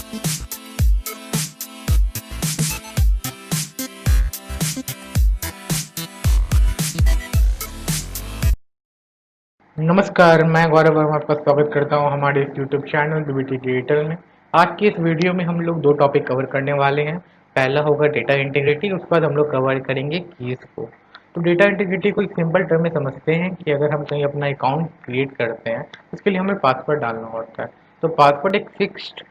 नमस्कार, मैं गौरव वर्मा आपका स्वागत करता हूं हमारे इस यूट्यूब चैनल बीबीटी डिजिटल में। आज की इस वीडियो में हम लोग दो टॉपिक कवर करने वाले हैं। पहला होगा डेटा इंटीग्रिटी, उसके बाद हम लोग कवर करेंगे कीज को। तो डेटा इंटीग्रिटी को एक सिंपल टर्म में समझते हैं कि अगर हम कहीं अपना अकाउंट क्रिएट करते हैं, उसके लिए हमें पासवर्ड डालना होता है। तो पासवर्ड एक फिक्स्ड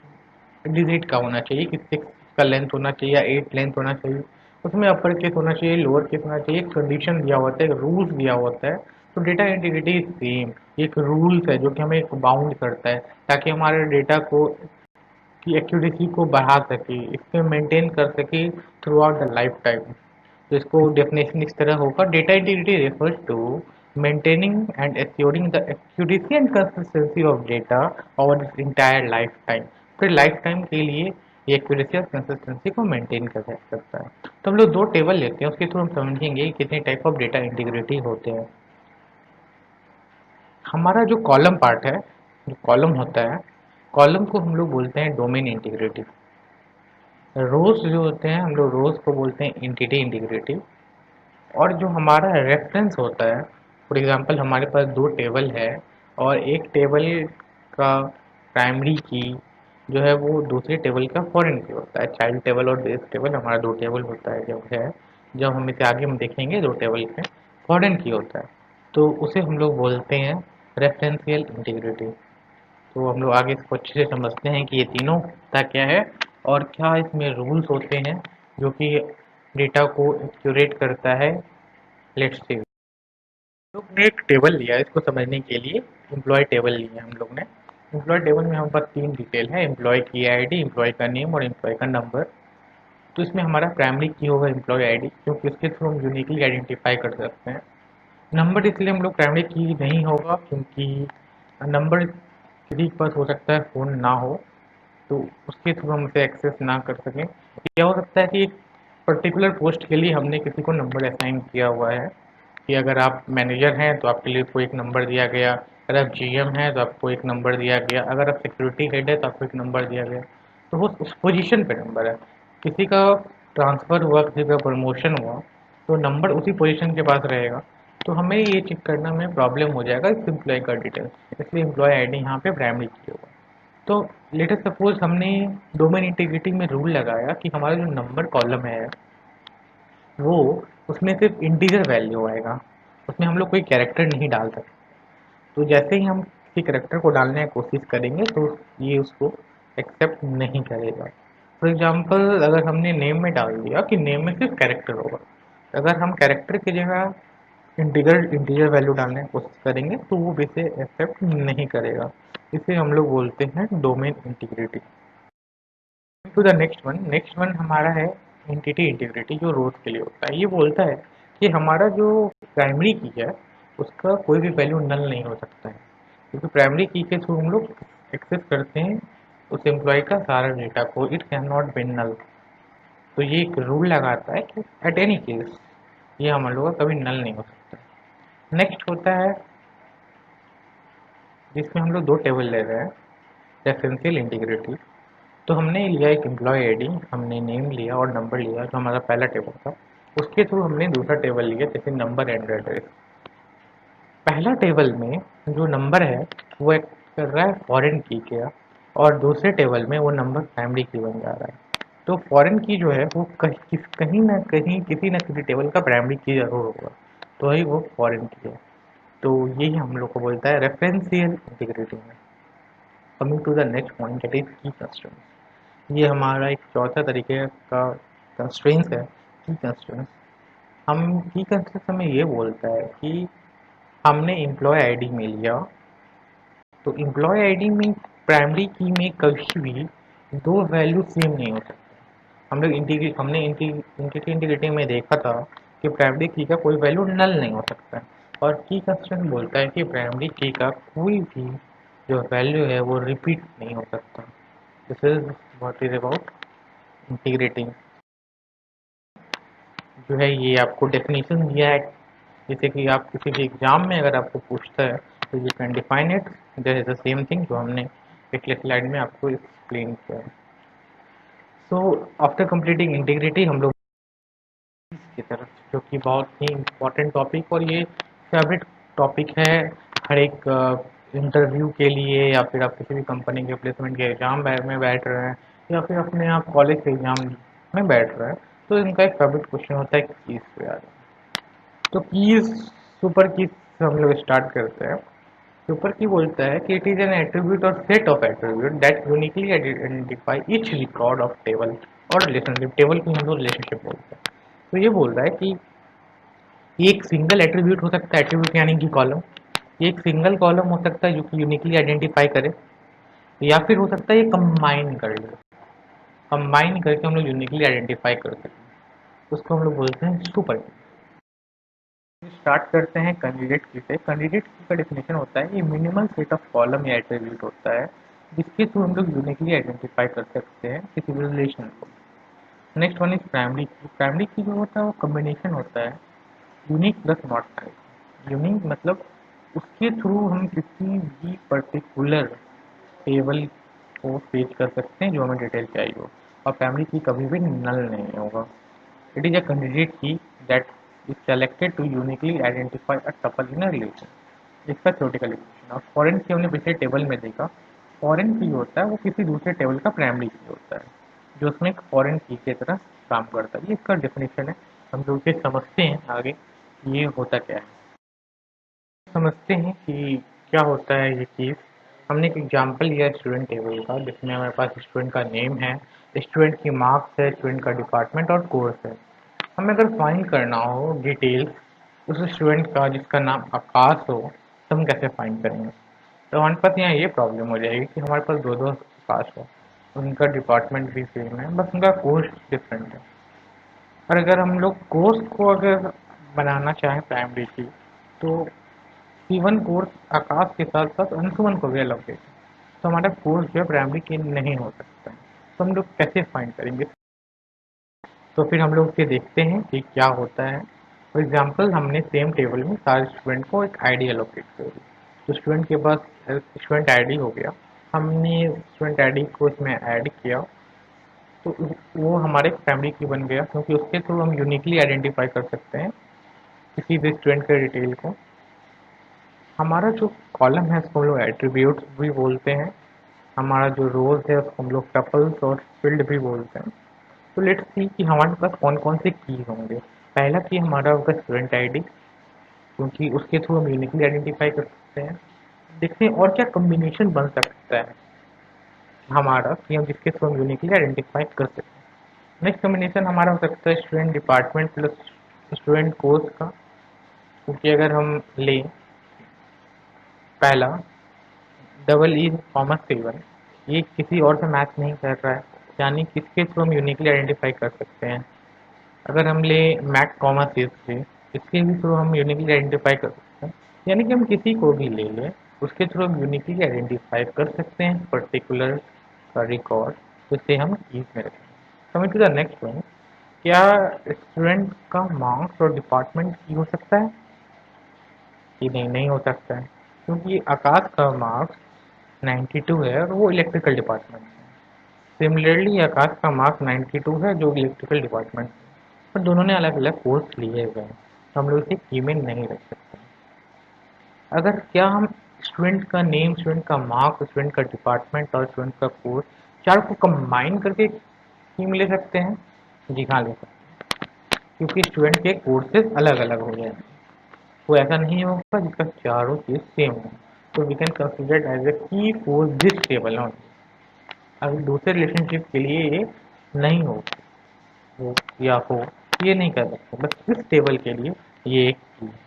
डिजिट का होना चाहिए कि 6 का लेंथ होना चाहिए या 8 लेंथ होना चाहिए। उसमें अपर केस होना चाहिए, लोअर केस होना चाहिए, एक कंडीशन दिया होता है, एक रूल्स दिया होता है। तो डेटा इंटीग्रिटी सेम एक रूल्स है जो कि हमें एक बाउंड करता है ताकि हमारे डेटा को की एक्यूरेसी को बढ़ा सके, इसको मेंटेन कर सके throughout the lifetime. तो इसको डेफिनेशन इस तरह होगा, data integrity refers to maintaining and assuring the accuracy and consistency of data over its entire lifetime। फिर लाइफ टाइम के लिए ये एक्यूरेसी और कंसिस्टेंसी को मेंटेन कर सकता है। तो हम लोग दो टेबल लेते हैं, उसके थ्रू हम समझेंगे कि कितने टाइप ऑफ डेटा इंटीग्रिटी होते हैं। हमारा जो कॉलम पार्ट है, जो कॉलम होता है, कॉलम को हम लोग बोलते हैं डोमेन इंटीग्रिटी। रोज जो होते हैं हम लोग रोज को बोलते हैं एंटिटी इंटीग्रिटी। और जो हमारा रेफरेंस होता है, फॉर एग्जांपल हमारे पास दो टेबल है और एक टेबल का प्राइमरी की जो है वो दूसरे टेबल का फॉरेन की होता है। चाइल्ड टेबल और बेस टेबल हमारा दो टेबल होता है, जब हम इसे आगे हम देखेंगे दो टेबल में फॉरेन की होता है, तो उसे हम लोग बोलते हैं रेफरेंशियल इंटीग्रिटी। तो हम लोग आगे इसको अच्छे से समझते हैं कि ये तीनों का क्या है और क्या इसमें रूल्स होते हैं जो कि डेटा को एक्यूरेट करता है। लेट्स सी, लोग ने एक टेबल लिया इसको समझने के लिए। एम्प्लॉय टेबल लिया हम लोग ने। एम्प्लॉय टेबल में हमारे पास तीन डिटेल है, एम्प्लॉय की आईडी, एम्प्लॉय का नेम और एम्प्लॉय का नंबर। तो इसमें हमारा प्राइमरी की होगा एम्प्लॉय आईडी, क्योंकि इसके थ्रू हम यूनिकली आइडेंटिफाई कर सकते हैं। नंबर इसलिए हम लोग प्राइमरी की नहीं होगा क्योंकि नंबर किसी के पास हो सकता है फ़ोन ना हो, तो उसके थ्रू हम उसे एक्सेस ना कर सकें। या हो सकता है कि एक पर्टिकुलर पोस्ट के लिए हमने किसी को नंबर असाइन किया हुआ है कि अगर आप मैनेजर हैं तो आपके लिए कोई एक नंबर दिया गया, अगर आप जीएम हैं तो आपको एक नंबर दिया गया, अगर आप सिक्योरिटी हेड है तो आपको एक नंबर दिया गया। तो वो उस पोजीशन पे नंबर है। किसी का ट्रांसफ़र हुआ, किसी का प्रमोशन हुआ, तो नंबर उसी पोजीशन के पास रहेगा। तो हमें ये चेक करना में प्रॉब्लम हो जाएगा इस एम्प्लॉय का डिटेल्स, इसलिए एम्प्लॉय आईडी यहाँ पे प्राइमरी की होगा। तो लेट अस सपोज हमने डोमेन इंटीग्रिटी में रूल लगाया कि हमारा जो नंबर कॉलम है वो उसमें सिर्फ इंटीजर वैल्यू आएगा, उसमें हम लोग कोई कैरेक्टर नहीं डाल सकते। तो जैसे ही हम किसी कैरेक्टर को डालने की कोशिश करेंगे तो ये उसको एक्सेप्ट नहीं करेगा। फॉर एग्जांपल अगर हमने नेम में डाल दिया कि नेम में सिर्फ कैरेक्टर होगा, अगर हम कैरेक्टर की जगह इंटीजर इंटीजर वैल्यू डालने की कोशिश करेंगे तो वो इसे एक्सेप्ट नहीं करेगा। इसे हम लोग बोलते हैं domain integrity. To the next one हमारा है एंटिटी इंटीग्रिटी, जो रोज के लिए होता है। ये बोलता है कि हमारा जो प्राइमरी की है उसका कोई भी वैल्यू नल नहीं हो सकता है, क्योंकि प्राइमरी की के थ्रू हम लोग एक्सेस करते हैं उस एम्प्लॉय का सारा डेटा को, it can not be null. तो ये एक रूल लगाता है कि एट एनी केस ये हम लोग का कभी नल नहीं हो सकता। नेक्स्ट होता है जिसमें हम लोग दो टेबल ले रहे हैं, रेफरेंशियल इंटीग्रिटी। तो हमने लिया एक एम्प्लॉय आईडी, हमने नेम लिया और नंबर लिया जो हमारा पहला टेबल था। उसके थ्रू हमने दूसरा टेबल लिया जैसे नंबर एंड एड्रेस। पहला टेबल में जो नंबर है वो एक कर रहा है फॉरेन की का, और दूसरे टेबल में वो नंबर प्राइमरी की बन जा रहा है। तो फॉरेन की जो है वो कहीं ना कहीं किसी न किसी टेबल का प्राइमरी की जरूर होगा, तो ही वो फॉरेन की है। तो यही हम लोग को बोलता है रेफरेंशियल इंटीग्रिटी में। Coming to the next point that is key constraints. ये हमारा एक चौथा तरीके का कंस्ट्रेंट्स है, की कंस्ट्रेंट्स। हम की कंस्ट्रेंट्स हमें ये बोलता है कि हमने एम्प्लॉय आईडी में लिया, तो एम्प्लॉय आईडी में प्राइमरी की में कभी भी दो वैल्यू सेम नहीं हो सकते। हम लोग हमने इंटीग्रिटी इंटीग्रिटी में देखा था कि प्राइमरी की का कोई वैल्यू नल नहीं हो सकता है। और की कंस्ट्रेंट बोलता है कि प्राइमरी की का कोई भी जो वैल्यू है वो रिपीट नहीं हो सकता। This is what is about integrating. जो है ये आपको डेफिनेशन दिया है, जैसे कि आप किसी भी एग्जाम में अगर आपको पूछता है तो you can define it, that is the same thing जो हमने पिछले स्लाइड में आपको एक्सप्लेन किया है। सो आफ्टर कंप्लीटिंग इंटीग्रिटी हम लोग की तरफ, जो कि बहुत ही इम्पोर्टेंट टॉपिक और ये फेवरेट टॉपिक है हर एक इंटरव्यू के लिए, या फिर आप किसी भी कंपनी के प्लेसमेंट के एग्जाम में बैठ रहे हैं, या फिर अपने आप कॉलेज के एग्जाम में बैठ रहे हैं, तो इनका एक फेवरेट क्वेश्चन होता है कीज पे यार। तो कीज, सुपर कीज से हम लोग स्टार्ट करते हैं। सुपर की बोलता है कि इट इज एन एट्रीब्यूट और set of attribute that uniquely identify each record of table और रिलेशनशिप। टेबल को हम लोग रिलेशनशिप बोलते हैं। तो ये बोल रहा है कि ये एक सिंगल एट्रीब्यूट हो सकता है, एट्रीब्यूट यानी कि कॉलम। ये एक सिंगल कॉलम हो सकता है जो कि यूनिकली आइडेंटिफाई करे, या फिर हो सकता है ये कंबाइन कर ले। कंबाइन करके हम लोग यूनिकली आइडेंटिफाई कर सकते हैं, उसको हम लोग बोलते हैं सुपर की। स्टार्ट करते हैं कैंडिडेट की से। कैंडिडेट की का डेफिनेशन होता है ये मिनिमल सेट ऑफ कॉलम या एट्रीब्यूट होता है जिसके थ्रू हम लोग यूनिकली आइडेंटिफाई कर सकते हैं किसी भी रिलेशन को। नेक्स्ट वन इज प्राइमरी की। प्राइमरी की जो होता है वो कम्बिनेशन होता है unique plus not type. Unique मतलब उसके थ्रू हम किसी भी पर्टिकुलर टेबल को फेच कर सकते हैं जो हमें डिटेल चाहिए हो, और प्राइमरी की कभी भी नल नहीं होगा। It is a candidate key that is selected to uniquely identify a tuple in a relation. इसका थ्योरेटिकल इक्वेशन। और फॉरेन की हमने पिछले टेबल में देखा, फॉरेन की होता है वो किसी दूसरे टेबल का प्राइमरी की होता है जो उसमें एक फॉरेन की की तरह काम करता है। ये इसका डेफिनेशन है। हम लोग ये समझते हैं आगे ये होता क्या है। समझते हैं कि क्या होता है ये चीज़। हमने एक एग्जांपल लिया स्टूडेंट टेबल का जिसमें हमारे पास स्टूडेंट का नेम है, स्टूडेंट की मार्क्स है, स्टूडेंट का डिपार्टमेंट और कोर्स है। हमें अगर फाइंड करना हो डिटेल्स उस स्टूडेंट का जिसका नाम आकाश हो, तो हम कैसे फाइंड करेंगे? तो हमारे पास यहाँ ये प्रॉब्लम हो जाएगी कि हमारे पास दो दो आकाश हो, उनका डिपार्टमेंट भी सेम है, बस उनका कोर्स डिफरेंट है। और अगर हम लोग कोर्स को अगर बनाना चाहें प्राइमरी की, तो C1 कोर्स आकाश के साथ साथ अंशुमन को भी एलोकेट है, तो हमारा कोर्स जो है प्राइमरी की नहीं हो सकता है। तो हम लोग कैसे फाइंड करेंगे? तो फिर हम लोग फिर देखते हैं कि क्या होता है। फॉर एग्जांपल हमने सेम टेबल में सारे स्टूडेंट को एक आईडी एलोकेट कर दी। तो स्टूडेंट के पास स्टूडेंट आईडी हो गया, हमने स्टूडेंट आईडी को इसमें ऐड किया, तो वो हमारे प्राइमरी की बन गया क्योंकि उसके थ्रू हम यूनिकली आइडेंटिफाई कर सकते हैं किसी भी स्टूडेंट के डिटेल को। हमारा जो कॉलम है उसको हम लोग एट्रीब्यूट्स भी बोलते हैं। हमारा जो रोज है उसको हम लोग टपल्स और फील्ड भी बोलते हैं। तो लेट्स सी कि हमारे पास कौन कौन से की होंगे। पहला की हमारा होगा स्टूडेंट आईडी, क्योंकि उसके थ्रू हम यूनिकली आइडेंटिफाई कर सकते हैं। देखते हैं और क्या कम्बिनेशन बन सकता है हमारा कि हम जिसके थ्रू हम यूनिकली आइडेंटिफाई कर सकते हैं। नेक्स्ट कम्बिनेशन हमारा हो सकता है student department plus student course का, क्योंकि अगर हम लें पहला डबल ई कॉमर्स सेवन, ये किसी और से मैच नहीं कर रहा है, यानी किसके थ्रू हम यूनिकली आइडेंटिफाई कर सकते हैं। अगर हम ले मैक कॉमर्स से, इसके भी थ्रू हम यूनिकली आइडेंटिफाई कर सकते हैं। यानी कि हम किसी को भी ले लें उसके थ्रू हम यूनिकली आइडेंटिफाई कर सकते हैं पर्टिकुलर का रिकॉर्ड, जिसे हम कीज में रखें। Coming to the next one, क्या स्टूडेंट का मार्क्स और डिपार्टमेंट की हो सकता है कि नहीं? नहीं हो सकता है, क्योंकि आकाश का मार्क्स 92 है और वो इलेक्ट्रिकल डिपार्टमेंट है। सिमिलरली आकाश का मार्क्स 92 है जो इलेक्ट्रिकल डिपार्टमेंट है, पर दोनों ने अलग अलग कोर्स लिए हुए हैं, तो हम लोग इसे की में नहीं रख सकते। अगर क्या हम स्टूडेंट का नेम, स्टूडेंट का मार्क्स, स्टूडेंट का डिपार्टमेंट और स्टूडेंट का कोर्स चार को कंबाइन करके की में ले सकते हैं? जी हाँ, ले सकते हैं, क्योंकि स्टूडेंट के कोर्सेज अलग अलग हो जाएंगे। तो ऐसा नहीं होगा जिसका चारों चीज सेम हो। तो we can consider as a key for this table on. अगर दूसरे रिलेशनशिप के लिए ये नहीं हो या हो, ये नहीं कर सकते, बस इस टेबल के लिए ये एक की है।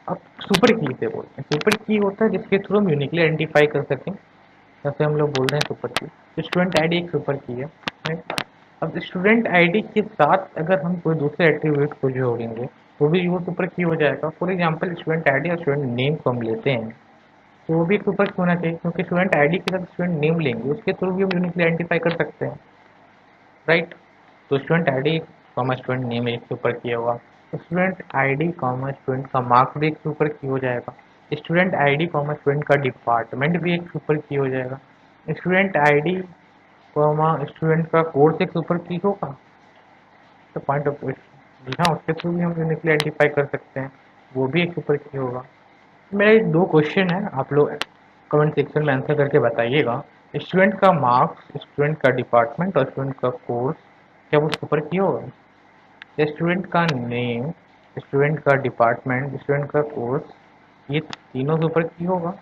अब सुपर की से बोलते हैं। सुपर की होता है जिसके थ्रू हम यूनिकली आइडेंटिफाई कर सकें, जैसे हम लोग बोल रहे हैं सुपर की। तो स्टूडेंट आईडी एक सुपर की है, right? अब स्टूडेंट आईडी के साथ अगर हम कोई दूसरे एट्रीब्यूट को जोड़ेंगे तो भी वो सुपर की हो जाएगा। फॉर एग्जाम्पल स्टूडेंट आईडी और स्टूडेंट नेम को हम लेते हैं, तो वो भी एक सुपर की होना चाहिए, क्योंकि स्टूडेंट आईडी के साथ स्टूडेंट नेम लेंगे उसके थ्रू भी हम यूनिकली आइडेंटिफाई कर सकते हैं, राइट? तो student ID comma student name एक सुपर की होगा, तो स्टूडेंट आईडी कॉमा स्टूडेंट का मार्क्स भी एक सुपर की हो जाएगा। स्टूडेंट आईडी कॉमा स्टूडेंट का डिपार्टमेंट भी एक सुपर की हो जाएगा। स्टूडेंट आईडी कॉमा स्टूडेंट का कोर्स एक सुपर की होगा, तो पॉइंट ऑफ जी हाँ, उसके थ्रू भी हम यूनिकली आइडेंटिफाई कर सकते हैं, वो भी एक सुपर की होगा। मेरा एक दो क्वेश्चन है, आप लोग कमेंट सेक्शन में आंसर करके बताइएगा। स्टूडेंट का मार्क्स, स्टूडेंट का डिपार्टमेंट और स्टूडेंट का कोर्स, क्या वो सुपर की होगा? स्टूडेंट का नेम, स्टूडेंट का डिपार्टमेंट, स्टूडेंट का कोर्स, ये तीनों सुपर की होगा?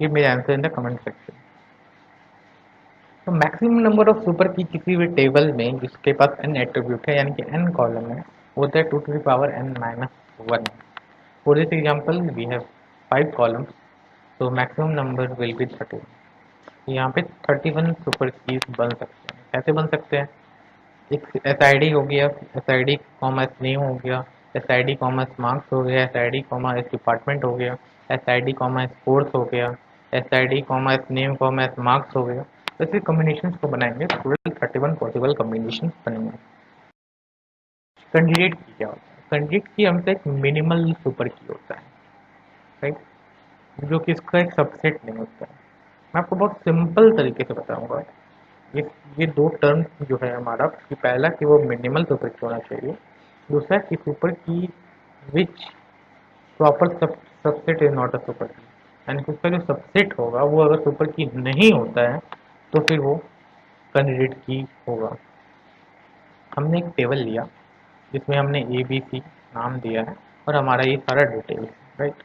ये मेरे answer in the comment section. तो मैक्सिमम नंबर ऑफ सुपर की किसी भी टेबल में जिसके पास n एट्रीब्यूट है, यानी कि n कॉलम है, वो होता है 2 to the power n minus 1। For this example, we have 5 columns, so maximum number will be 31। यहाँ पे 31 सुपर कीज बन सकते हैं। कैसे बन सकते हैं? एक एस आई डी हो गया, S I D comma S name हो गया, S I D comma S marks हो गया, S I D comma S department हो गया, S I D comma S course हो गया, S I D comma S name comma S marks हो गया। ऐसे कॉम्बिनेशन को बनाएंगे, टोटल 31 पॉसिबल कॉम्बिनेशन बनेंगे। कैंडिडेट की क्या होता है? कैंडिडेट की हमसे एक मिनिमल सुपर की होता है, राइट, जो कि इसका एक सबसेट नहीं होता है। मैं आपको बहुत सिंपल तरीके से बताऊंगा। ये ये दो टर्म जो है हमारा, कि पहला कि वो मिनिमल सुपर की होना चाहिए, दूसरा कि super key which proper subset is not a super key, यानी कि उसका जो सबसेट होगा वो अगर सुपर की नहीं होता है तो फिर वो कैंडिडेट की होगा। हमने एक टेबल लिया जिसमें हमने ए बी सी नाम दिया है और हमारा ये सारा डिटेल, राइट।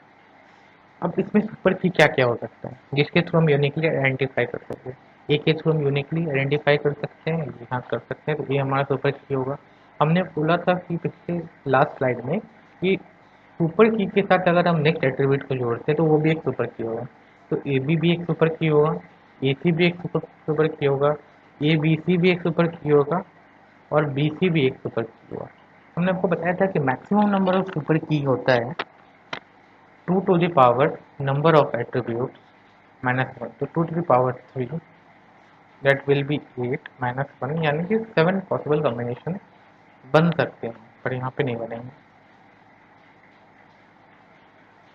अब इसमें सुपर की क्या क्या हो सकता है जिसके थ्रू हम यूनिकली आइडेंटिफाई कर सकते हैं? ए के थ्रू हम यूनिकली आइडेंटिफाई कर सकते हैं, यहाँ कर सकते हैं, तो ये हमारा सुपर की होगा। हमने बोला था कि पिछले लास्ट स्लाइड में कि सुपर की के साथ अगर हम नेक्स्ट एट्रीब्यूट को जोड़ते हैं तो वो भी एक सुपर की होगा। तो ए बी भी एक सुपर की होगा, ए सी भी एक सुपर की होगा, ए बी सी भी एक सुपर की होगा और बी सी भी एक सुपर की होगा। हमने आपको बताया था कि मैक्सिमम नंबर ऑफ सुपर की होता है 2 to the power number of attributes minus 1, तो 2 to the power 3, that will be 8 minus 1, यानी कि 7 पॉसिबल कॉम्बिनेशन बन सकते हैं, पर यहाँ पे नहीं बनेंगे।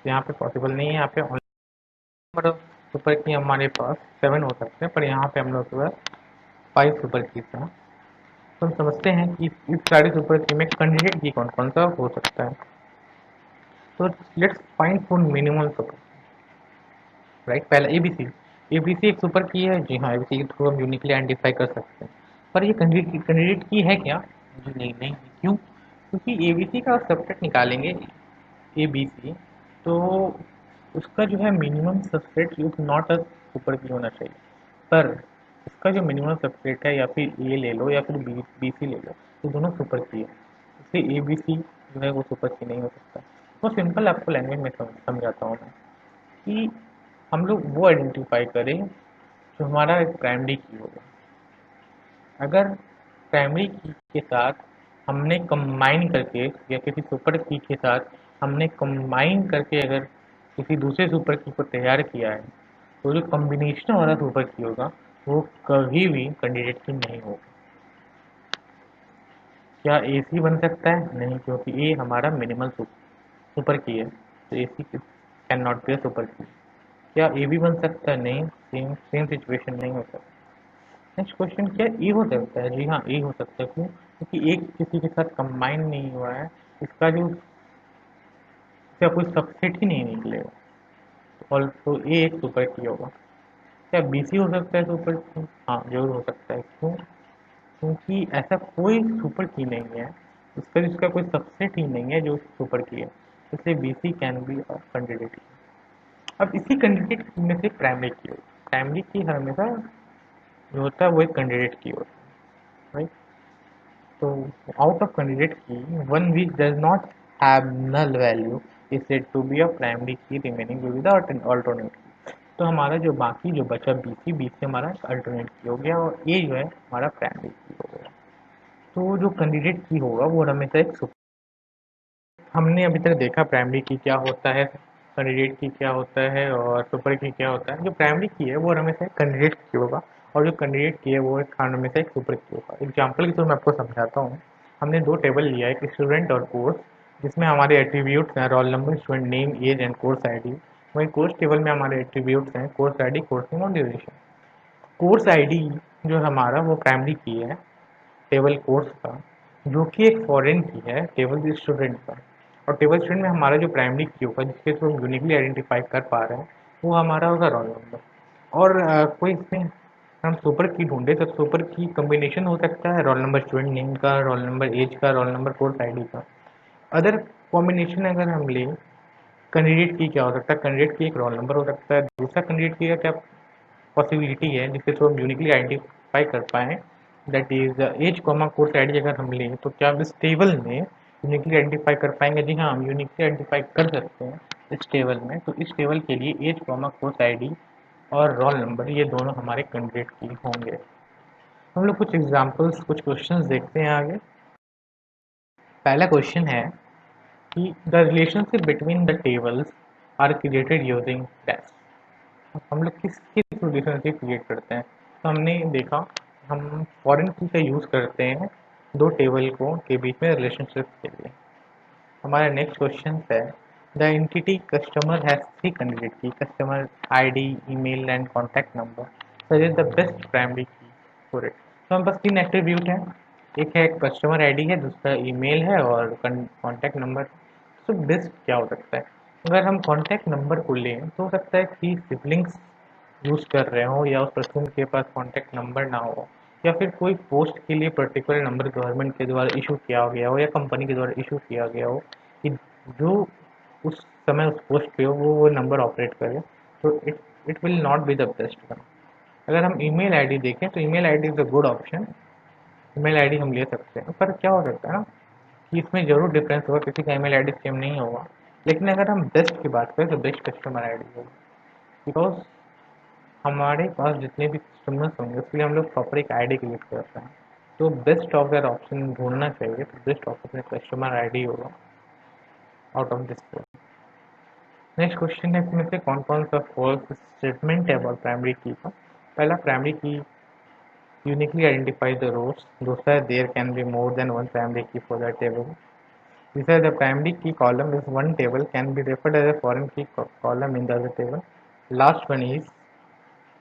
यहाँ पे पॉसिबल नहीं है, यहाँ पे नंबर ऑफ सुपर की हमारे पास 7 हो सकते हैं, पर यहाँ पे हम लोग के पास 5 सुपर कीज हैं। तो हम समझते हैं कि इस सारे सुपर की में कैंडिडेट की कौन कौन सा हो सकता है। तो let's find for minimum super, right. पहला एबीसी, एबीसी एक सुपर की है, जी हाँ, एबीसी के थ्रू हम यूनिकली आइडेंटिफाई कर सकते हैं। पर ये कैंडिडेट की है क्या? जी नहीं, नहीं। क्यों? क्योंकि एबीसी का सबसेट निकालेंगे, एबीसी, तो उसका जो है minimum subset is not a super की होना चाहिए। पर इसका जो मिनिमम सबसेट है, या फिर ए ले लो या फिर बी सी ले लो, तो दोनों सुपर की है, इसलिए ए बी सी जो है वो सुपर की नहीं हो सकता। तो सिंपल आपको लैंग्वेज में समझाता हूँ मैं, कि हम लोग वो आइडेंटिफाई करें जो हमारा एक प्राइमरी की होगा। अगर प्राइमरी की के साथ हमने कंबाइन करके, या किसी सुपर की के साथ हमने कंबाइन करके अगर किसी दूसरे सुपर की को तैयार किया है, तो जो कॉम्बिनेशन वाला सुपर की होगा वो कभी भी कैंडिडेट की नहीं होगा। क्या ए सी बन सकता है? नहीं, क्योंकि ए हमारा मिनिमल सुपर की है, तो A C can not be a super key. क्या ए बी बन सकता है? नहीं, सेम सेम सिचुएशन नहीं हो सकता। नेक्स्ट क्वेश्चन, क्या ए हो सकता है? जी हाँ, ए हो सकता है। क्यों? क्योंकि एक किसी के साथ कंबाइन नहीं हुआ है, इसका जो इसका कोई सबसेट ही नहीं निकलेगा, और तो ए एक सुपर की होगा। क्या बी सी हो सकता है सुपर की? हाँ, जरूर हो सकता है। क्यों? क्योंकि ऐसा कोई सुपर की नहीं है, इसका कोई सबसेट ही नहीं है जो सुपर की है, इसलिए b c can be a candidate. अब इसी कैंडिडेट में से प्राइमरी की होगी, प्राइमरी की हमेशा जो होता है वो एक कैंडिडेट की होता है, right. So out of candidate key, one which does not have null value is said to be a primary key, remaining will be the alternate key। तो हमारा जो बाकी जो बचा BC हमारा अल्टरनेट की हो गया, और ये जो है हमारा प्राइमरी की हो गया। तो जो कैंडिडेट की होगा वो हमेशा एक हमने अभी तक देखा प्राइमरी की क्या होता है, कैंडिडेट की क्या होता है और सुपर की क्या होता है। जो प्राइमरी की है वो हमेशा एक कैंडिडेट की होगा, और जो कैंडिडेट की है वो एक हमेशा एक सुपर की होगा। एग्जाम्पल के थ्रू मैं आपको समझाता हूँ। हमने दो टेबल लिया है, एक स्टूडेंट और कोर्स, जिसमें हमारे एट्रीब्यूट्स हैं roll number, student name, age and course I D. वहीं कोर्स टेबल में हमारे एट्रीब्यूट्स हैं course I D, course name और ड्यूरेशन। कोर्स आईडी जो हमारा वो प्राइमरी की है टेबल कोर्स का, जो कि एक फॉरेन की है टेबल स्टूडेंट का। और टेबल स्टूडेंट में हमारा जो प्राइमरी की होगा जिसके थ्रू हम यूनिकली आइडेंटिफाई कर पा रहे हैं वो हमारा होगा रोल नंबर। और कोई इसमें हम सुपर की ढूंढे तो सुपर की कम्बिनेशन हो सकता है रोल नंबर स्टूडेंट नेम का, रोल नंबर एज का, रोल नंबर कोर्स आईडी का। अदर कॉम्बिनेशन अगर हम लें कैंडिडेट की क्या हो सकता है, कैंडिडेट की एक रोल नंबर हो सकता है, दूसरा कैंडिडेट की क्या पॉसिबिलिटी है जिसके थ्रू हम यूनिकली आइडेंटिफाई कर पाएँ, that is age comma course ID अगर हम लें तो क्या हम इस टेबल में यूनिकली आइडेंटिफाई कर पाएंगे? जी हाँ, हम यूनिकली आइडेंटिफाई कर सकते हैं इस टेबल में। तो इस टेबल के लिए एज कॉमा कोर्स आईडी और रोल नंबर ये दोनों हमारे कैंडिडेट की होंगे। हम लोग कुछ एग्जांपल्स कुछ क्वेश्चंस देखते हैं आगे। पहला क्वेश्चन है कि the relationship between the tables are created using dash. हम लोग किसके थ्रू रिलेशनशिप क्रिएट करते हैं? तो हमने देखा हम फॉरेन की का यूज़ करते हैं दो टेबल को के बीच में रिलेशनशिप के लिए। हमारा नेक्स्ट क्वेश्चन है the entity customer has three candidate key customer ID email and contact number suggest the best primary key for it. तो हम पास तीन एट्रीब्यूट हैं, एक है कस्टमर आईडी है, दूसरा ईमेल है और कॉन्टैक्ट नंबर। तो बेस्ट क्या हो सकता है? अगर हम कॉन्टैक्ट नंबर को लें तो हो सकता है कि सिबलिंग्स यूज़ कर रहे हो या उस पर्सन के पास कॉन्टैक्ट नंबर ना हो, या फिर कोई पोस्ट के लिए पर्टिकुलर नंबर गवर्नमेंट के द्वारा इशू किया गया हो या कंपनी के द्वारा इशू किया गया हो कि जो उस समय उस पोस्ट पे हो वो नंबर ऑपरेट करे। तो it it will not be the best one. अगर हम ईमेल आईडी देखें तो email ID is a good option, email ID हम ले सकते हैं। पर क्या हो सकता है ना कि इसमें ज़रूर डिफरेंस होगा, किसी का ईमेल आईडी सेम नहीं होगा। लेकिन अगर हम बेस्ट की बात करें तो बेस्ट कस्टमर आईडी होगी, बिकॉज हमारे पास जितने भी कस्टमर्स होंगे उसके लिए हम लोग प्रॉपर एक आईडी क्रिएट करते हैं। तो बेस्ट ऑफ अगर ऑप्शन ढूंढना चाहिए तो बेस्ट ऑप्शन कस्टमर आईडी होगा out of this. Next question है इसमें से कौन कौन सा फॉल्स स्टेटमेंट है अबाउट प्राइमरी की का। पहला, primary key uniquely identify the rows. दूसरा है there can be more than one primary key for that table. तीसरा, the primary key column is one table can be referred as a foreign key column in the other table. Last one is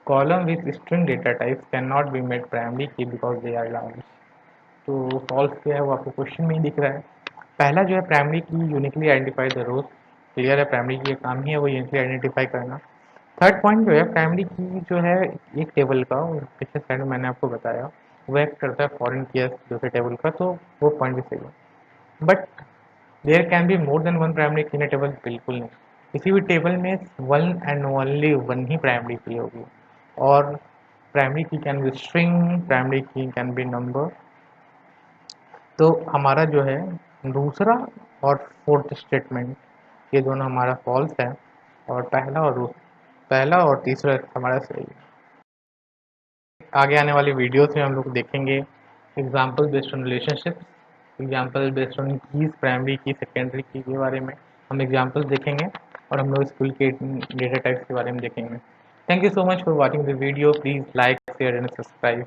column with string data types cannot be made primary key because they are large। तो false क्या है वो आपको question में ही दिख रहा है। पहला जो है primary key uniquely identify the rows, clear है, प्राइमरी की काम ही है वो यूनिकली आइडेंटिफाई करना। थर्ड पॉइंट जो है प्राइमरी की जो है एक टेबल का, पिछले स्लाइड में मैंने आपको बताया, वो एक्ट करता है फॉरेन की दूसरे टेबल का, तो वो पॉइंट भी सही है। But there can be more than one primary key in table, बिल्कुल नहीं। किसी भी टेबल में वन एंड ओनली वन ही प्राइमरी की होगी। और primary key can be string, primary key can be number. तो हमारा जो है दूसरा और फोर्थ स्टेटमेंट ये दोनों हमारा फॉल्स है, और पहला और तीसरा हमारा सही है। आगे आने वाली वीडियोस में हम लोग देखेंगे example based on relationship, example based on keys, primary की, सेकेंडरी की के बारे में हम एग्जाम्पल्स देखेंगे, और हम लोग स्कूल के डेटा टाइप्स के बारे में देखेंगे। Thank you so much for watching the video. Please like share and subscribe.